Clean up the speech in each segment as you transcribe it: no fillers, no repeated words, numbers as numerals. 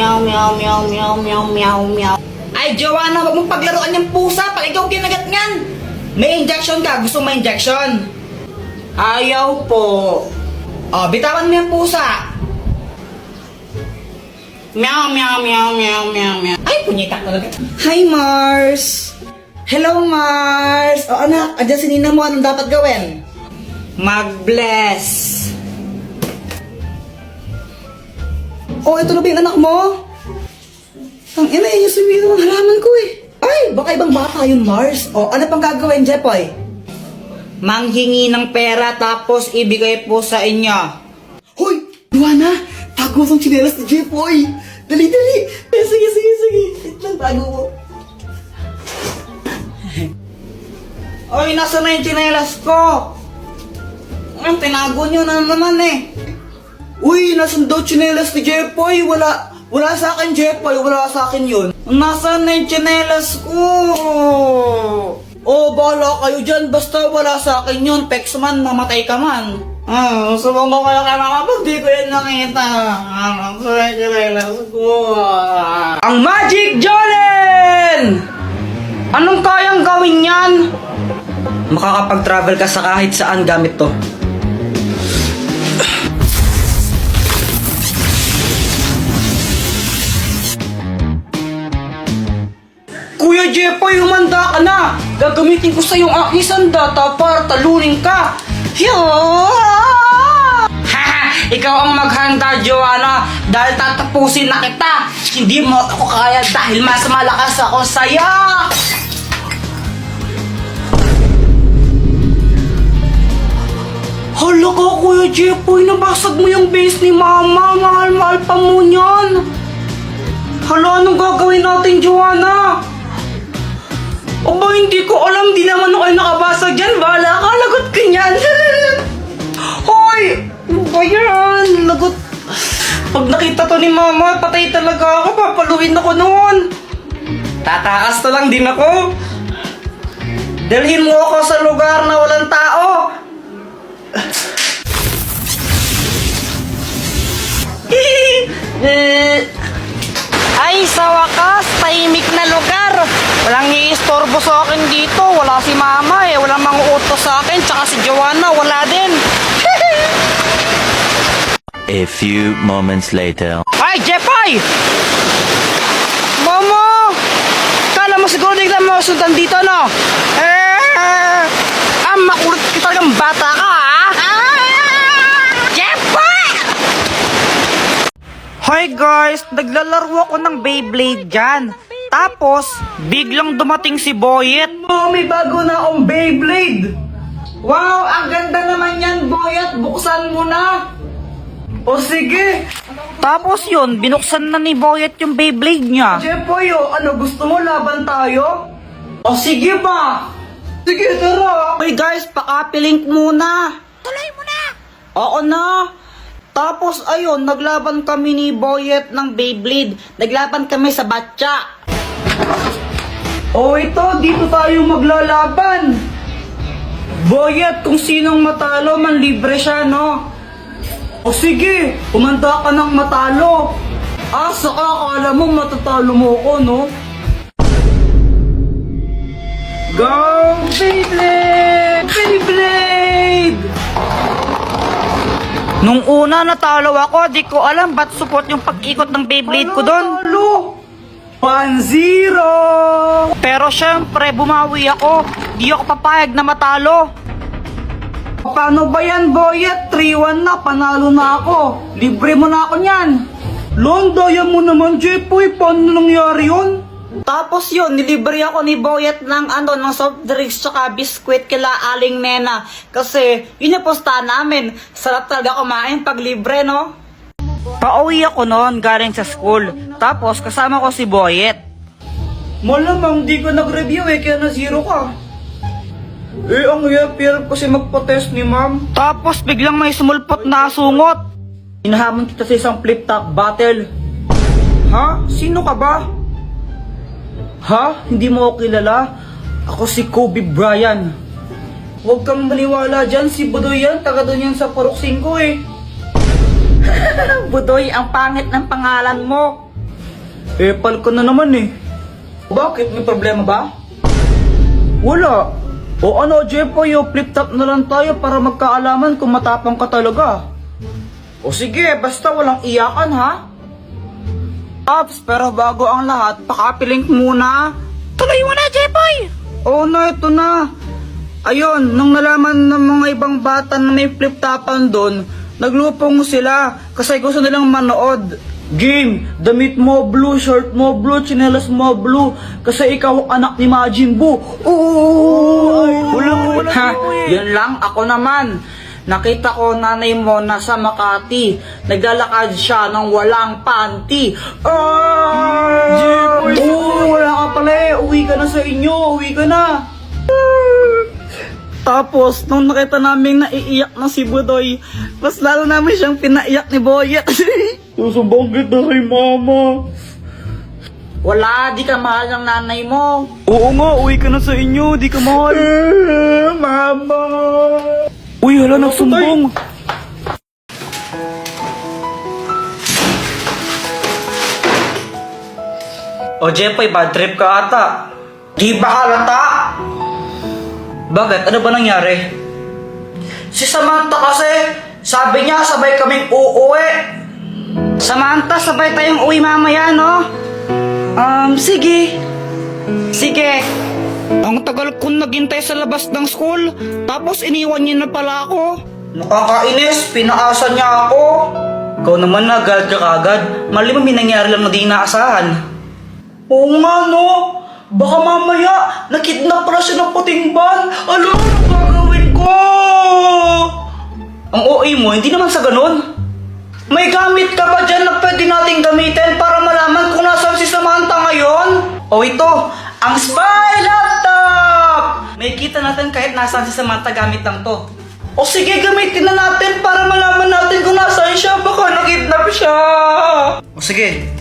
meow, meow, meow, meow, meow, meow, meow. Ay, Joanna, wag mong paglaruan yung pusa pag ikaw kinagat ngan. May injection ka. Gusto mo may injection? Ayaw po. Oh, bitawan mo yung pusa. Meow, meow, meow, meow, meow, meow. Ay, punyita talaga. Hi, Mars. Hello, Mars. O, anak, andyan si Nina mo. Anong dapat gawin? Mag-bless. Oh, ito na ba yung anak mo? Ang ina, yung sumiro ng halaman ko eh. Ay, baka ibang bata yung Mars. O, ano pang gagawin, Jepoy? Manghingi ng pera tapos ibigay po sa inyo. Hoy, Luana, tago mo tsinelas ni Jepoy. Dali, dali. Sige, sige, sige. Wait lang, tago mo. Oy, nasa na yung tsinelas ko? Tinago nyo na naman eh. Uy, nasan daw tsinelas ni Jepoy? Wala sa akin, Jepoy. Wala sa akin yun. Nasaan na yung tsinelas ko? Oh, bahala kayo dyan. Basta wala sa akin yun. Pex man, mamatay ka man. Subong ko kayo kaya makapag di ko yun nakita. Nasaan na yung tsinelas ko? Ang Magic Jolen! Anong kayang gawin yan? Makakapag-travel ka sa kahit saan gamit to. Kuya Jepoy, humanda ka na! Gagamitin ko sa iyong aking sandata para talunin ka! Haha! Ikaw ang maghanda, Joanna! Dahil tatapusin na kita! Hindi mo ako kaya dahil mas malakas ako sa'yo! Hala ka, Kuya Jepoy! Nabasag mo yung base ni Mama! Mahal-mahal pa mo niyan! Hala, anong gagawin natin, Joanna? Aba, hindi ko alam. Di naman ako nakabasag dyan. Bahala ka. Lagot ka niyan. Hoy! Ano ba yan? Lagot. Pag nakita to ni Mama, patay talaga ako. Papaluin ako noon. Tatakas na lang din ako. Dalhin mo ako sa lugar na walang tao. Ay, sa wakas, tahimik na lugar. Walang iistorbo sa akin dito. Wala si Mama eh. Walang manguutos sa akin. Tsaka si Joanna, wala din. A few moments later. Ay, Jepoy! Mama! Kala mo siguro di ka mo sundan dito, no? Makulit ka talagang bata ka, ha? Jepoy! Hi guys! Naglalaro ako ng Beyblade dyan. Tapos, biglang dumating si Boyet. Oh, may bago na akong Beyblade! Wow! Ang ganda naman yan, Boyet! Buksan mo na! O sige! Tapos yun, binuksan na ni Boyet yung Beyblade niya. Jepoy, ano gusto mo? Laban tayo? O sige ba? Sige, tara! Hey guys, pakapilink muna! Tuloy mo na! Oo na! Tapos ayun, naglaban kami ni Boyet ng Beyblade. Naglaban kami sa batya. Oh, ito, dito tayo maglalaban. Boyet, kung sinong matalo, manlibre siya, no? O sige, kumanta ka ng matalo. Saka akala mo matatalo mo ko, no? Go, Beyblade! Beyblade! Nung una natalo ako, di ko alam ba't support yung pag-ikot ng Beyblade ko doon. 1-0! Pero syempre, bumawi ako. Di ako papayag na matalo. Paano ba yan, Boyet? 3-1 na, panalo na ako. Libre mo na ako niyan. Daya mo naman, Jepoy. Paano nangyari yun? Tapos yun, nilibre ako ni Boyet ng ng soft drinks tsaka biskwit kila Aling Nena. Kasi yun yung posta namin. Sarap talaga kumain pag libre, no? Pauwi ako noon galing sa school. Tapos kasama ko si Boyet. Malamang di ko nag-review kaya na 0 ka. Ang hirap kasi magpa-test ni ma'am. Tapos biglang may sumulpot na asungot. Hinahamon kita sa isang flip-top battle. Ha? Sino ka ba? Ha? Hindi mo ako kilala? Ako si Kobe Bryant. Huwag kang maniwala dyan, si Budoy yan. Taga doon yan sa Purok 5 eh. Budoy, ang pangit ng pangalan mo. Epal ko na naman eh. Bakit? May problema ba? Wala. O ano, Jepoy, flip top na lang tayo para magkaalaman kung matapang ka talaga. O sige, basta walang iyakan ha. Ops, pero bago ang lahat, pakapilink muna. Tuloy mo na, Jepoy! Oo na, ito na. Ayun, nung nalaman ng mga ibang bata na may flip-topan doon, naglupong sila kasi gusto nilang manood. Game, damit mo blue, short mo blue, tsinelas mo blue, kasi ikaw anak ni Majin Buu. Oo! Wala. Ha, yun lang, ako naman. Nakita ko nanay mo nasa Makati. Naglalakad siya ng walang panty. Oo, wala ka pala eh. Uwi ka na sa inyo. Uwi ka na. Tapos, nung nakita namin naiiyak na si Budoy, mas lalo namin siyang pinaiyak ni Boyet. Susubong kita kay mama. Wala, di ka mahal ng nanay mo. Oo nga, uwi ka na sa inyo. Di ka mahal. Mama. Uy, hala, nagsumbong. O Jepoy, bad trip ka ata. Di ba halata? Bakit? Ano ba nangyari? Si Samantha kasi, sabi niya sabay kaming uuwi. Samantha, sabay tayong uwi mamaya, no? Sige. Sige. Ang tagal kong naghintay sa labas ng school, tapos iniwan niya na pala ako. Nakakainis, pinaasa niya ako. Ikaw naman agad ka kagad, mali mo may nangyari lang na di inaasahan. Oo nga no, baka mamaya nakidnap pala siya ng puting ban. Ano gagawin ko? Ang OA mo, hindi naman sa ganun. May gamit ka ba dyan na pwede nating gamitin para malaman kung nasaan si Samantha ngayon? O ito, ang spy laptop! May kita natin kahit nasaan si Samantha gamit lang to. O sige, gamitin na natin para malaman natin kung nasaan siya. Baka nakidnap siya. O sige.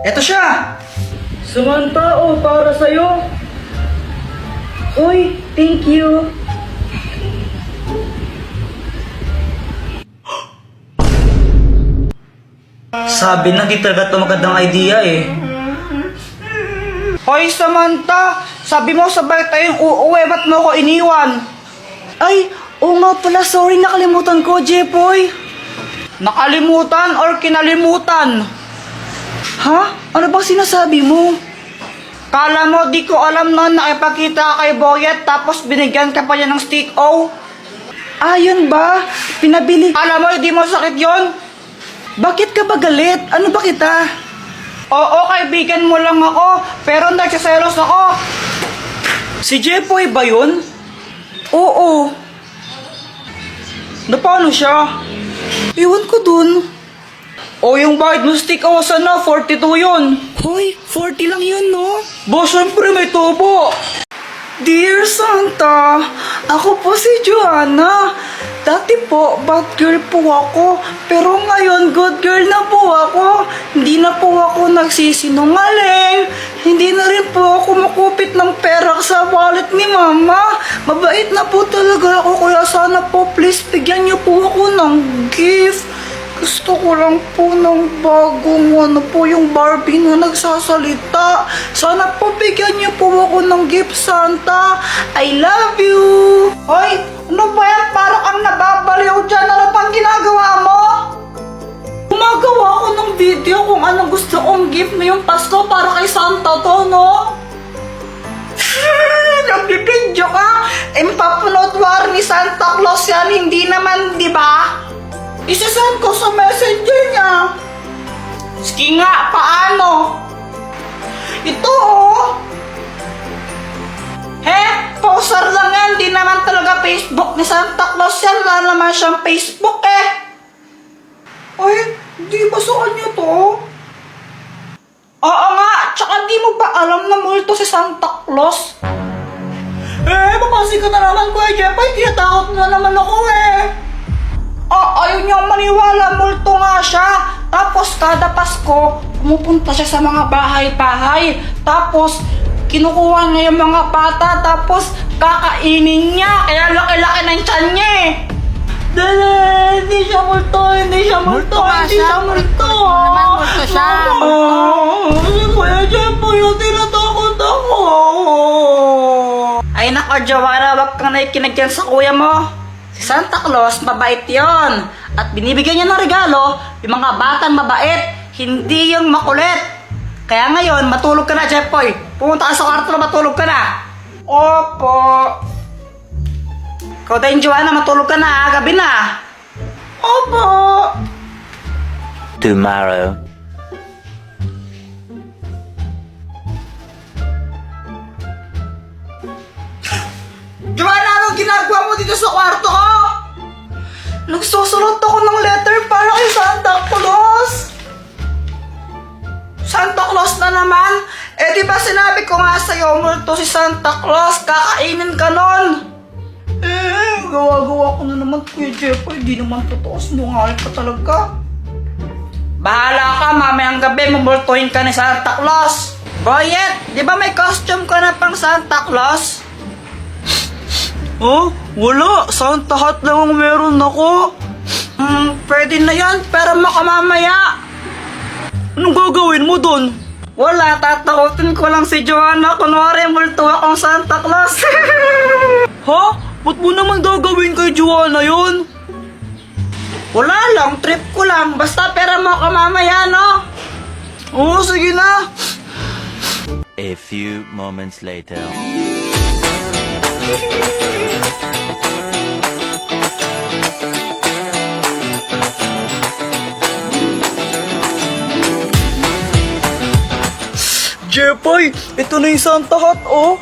Eto siya. Samantha, para sa'yo. Uy, thank you. Sabi na di talaga ito magandang idea eh. Hoy Samantha, sabi mo sabay tayong uuwi, ba't mo ko iniwan? Ay, oo nga pala, sorry, nakalimutan ko, Jepoy. Nakalimutan or kinalimutan? Ha? Ano bang sinasabi mo? Kala mo di ko alam na nakipagkita ka kay Boyet tapos binigyan ka pa niya ng stick O? Ah, yun ba? Pinabili. Kala mo di mo sakit yon? Bakit ka ba galit? Ano ba kita? Oo, kaibigan mo lang ako, pero nagsiselos ako. Si Jepoy ba yun? Oo. Na paano siya? Iwan ko dun. O yung bayad mo stick O, sana 42 yun. Hoy, 40 lang yun, no? Ba, syempre may tubo. Dear Santa, ako po si Joanna. Dati po, bad girl po ako. Pero ngayon, good girl na po ako. Hindi na po ako nagsisinungaling. Hindi na rin po ako makupit ng pera sa wallet ni Mama. Mabait na po talaga ako. Kaya sana po, please, bigyan niyo po ako ng gift. Gusto ko lang po ng bagong yung Barbie na nagsasalita. Sana po bigyan niyo po ako ng gift, Santa. I love you! Hoy! Ano ba yan? Parang ang nababaliw dyan. Ano pang ginagawa mo? Gumagawa ako ng video kung anong gusto kong gift ngayong Pasko para kay Santa to, no? Nagbibidyo ka? Mapapanood war ni Santa Claus yan. Hindi naman, di ba? Isasend ko sa messenger niya. Sige nga, paano? Ito oh. Poser lang yan. Di naman talaga Facebook ni Santa Claus yan. Wala naman siyang Facebook eh. Ay, di ba sa kanya to? Oo nga, tsaka di mo ba alam na multo si Santa Claus? Papasi ka na naman ko eh, Jepoy. Tinatakot na naman ako eh. Ayaw niyang maniwala, multo nga siya. Tapos kada Pasko, pumupunta siya sa mga bahay-bahay. Tapos, kinukuha niya yung mga bata. Tapos, kakainin niya. Kaya laki-laki ng tiyan niya eh. Dala, hindi siya multo, hindi siya multo, hindi siya multo. Si Kuya Jeffoy, tinatakot ako. Ay nako, Joanna, wag kang nakikinig yan sa kuya mo. Si Santa Claus, mabait yon. At binibigyan niya ng regalo yung mga batang mabait, hindi yung makulit. Kaya ngayon, matulog ka na, Jeffoy. Pumunta ka sa kwarto na matulog ka na. Opo. Ikaw din, Joanna, matulog ka na. Gabi na. Opo. Tomorrow. Joanna, anong ginagawa mo dito sa kwarto ko? Nagsusulat ako ng letter para kay Santa Claus. Santa Claus na naman? Eh di ba sinabi ko nga sa'yo, multo si Santa Claus, kakainin ka nun. Gawa-gawa ko na naman, Kuya Jeffoy, di naman totoo, sinungaling ka talaga. Bahala ka, mamayang gabi, mumultuhin ka ni Santa Claus. Boyet, di ba may costume ka na pang Santa Claus? Oh, wala. Santa hat lang ang meron ako. Pwede na yan, pero makamamaya. Anong gagawin mo dun? Wala, tatakotin ko lang si Joanna. Kunwari, multo akong Santa Claus. Ha? Ba't mo naman gagawin kay Joanna yun? Wala lang, trip ko lang. Basta pera mo kamamaya, no? Oo, sige na. A few moments later. Jeffoy, ito na yung Santa hat, oh.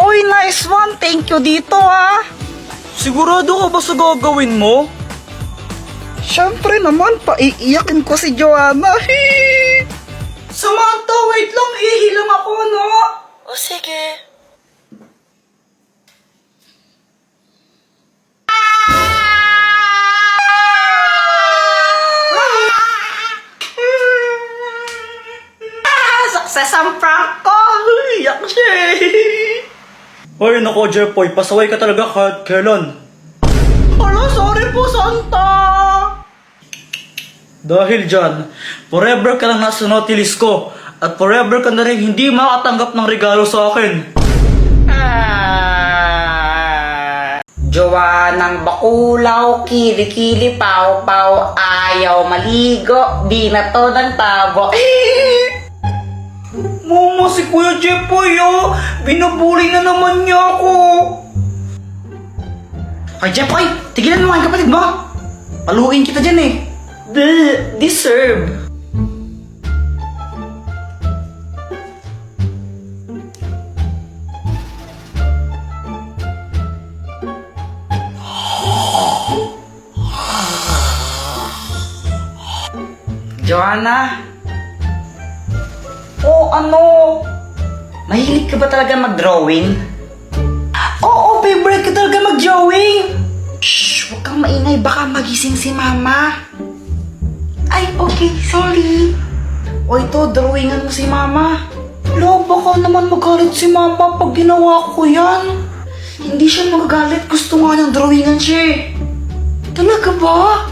Oy, nice one. Thank you dito, ha. Sigurado ka ba sa gagawin mo? Siyempre naman, paiiyakin ko si Joanna. Samantha, wait lang. Ihilang ako, no? O, sige. Success ang prank ko! Iyak siya eh! Ay, nako, Jeffoy. Pasaway ka talaga kahit kailan. Hala, sorry po, Santa! Dahil dyan, forever ka lang nasa notilis ko. At forever ka na rin hindi makatanggap ng regalo sa akin. Joanang bakulaw, kili-kili, paw-paw, ayaw maligo, di na to ng tabo. Mama, si Kuya Jeffoy, oh. Binubuli na naman niya ako. Ay, Jeffoy, tigilan mo nga yung kapatid mo. Paluin kita dyan eh. Deserve. Joanna? Oh, ano? Mahilig ka ba talaga mag-drawing? Oo, favorite ka talaga mag-drawing. Shh, huwag kang maingay. Baka magising si Mama. Ay, okay, sorry. O ito, drawingan mo si Mama. Lo, baka naman magalit si Mama pag ginawa ko yan. Hindi siya magagalit. Gusto nga niyang drawingan siya. Talaga ba?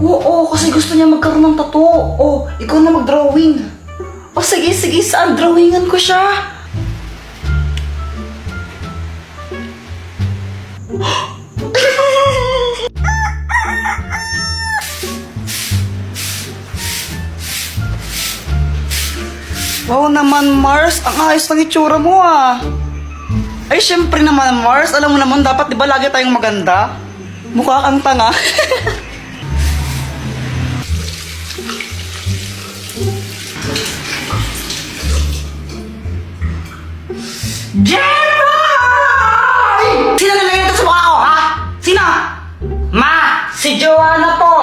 Oo, kasi gusto niya magkaroon ng tattoo. O, ikaw na mag-drawing. O sige, saan drawingan ko siya? Wow naman, Mars. Ang ayos ng itsura mo, ah. Ay, syempre naman, Mars. Alam mo naman, dapat di ba lagi tayong maganda? Mukha kang tanga. Jeffoy! Sino nalagay ito sa mukha ko, ha? Sino? Ma! Si Joanna po!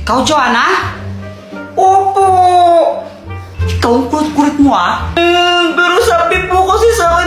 Ikaw, Joanna? Opo! Ikaw ang kulit-kulit mo, ha? Pero sabi po kasi sa